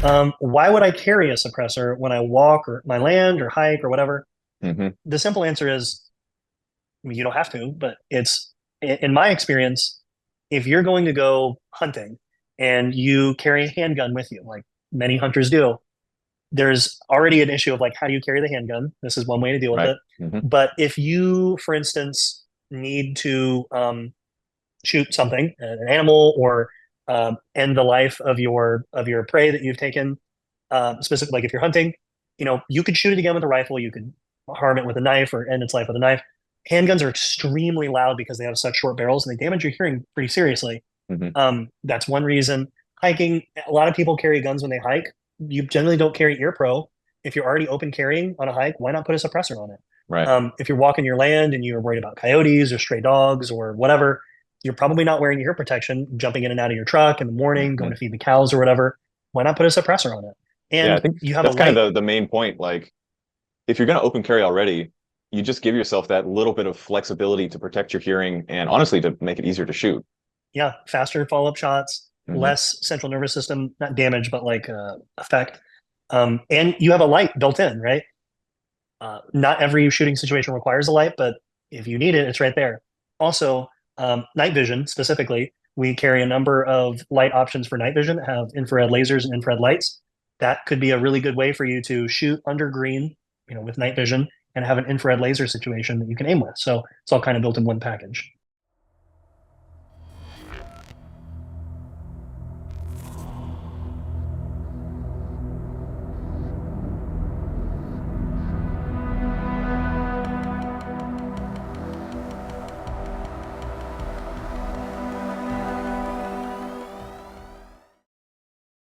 Why would I carry a suppressor when I walk or my land or hike or whatever? Hmm. The simple answer is you don't have to, but in my experience, if you're going to go hunting and you carry a handgun with you, like many hunters do, there's already an issue of like, how do you carry the handgun? This is one way to deal with Right. it. Hmm. But if you, for instance, need to shoot something, an animal, or end the life of your prey that you've taken, specifically, like if you're hunting, you could shoot it again with a rifle. You could harm it with a knife or end its life with a knife. Handguns are extremely loud because they have such short barrels and they damage your hearing pretty seriously. Hmm. That's one reason. Hiking, a lot of people carry guns when they hike. You generally don't carry ear pro. If you're already open carrying on a hike, why not put a suppressor on it? Right. If you're walking your land and you're worried about coyotes or stray dogs or whatever, you're probably not wearing ear protection, jumping in and out of your truck in the morning, going Hmm. to feed the cows or whatever. Why not put a suppressor on it? Yeah, I And think you have a that's kind light. of the main point. Like, if you're going to open carry already, you just give yourself that little bit of flexibility to protect your hearing and honestly to make it easier to shoot. Yeah, faster follow-up shots, Hmm. less central nervous system, not damage, but like effect. And you have a light built in, right? Not every shooting situation requires a light, but if you need it, it's right there. Also, night vision specifically, we carry a number of light options for night vision that have infrared lasers and infrared lights. That could be a really good way for you to shoot under green, with night vision and have an infrared laser situation that you can aim with. So it's all kind of built in one package.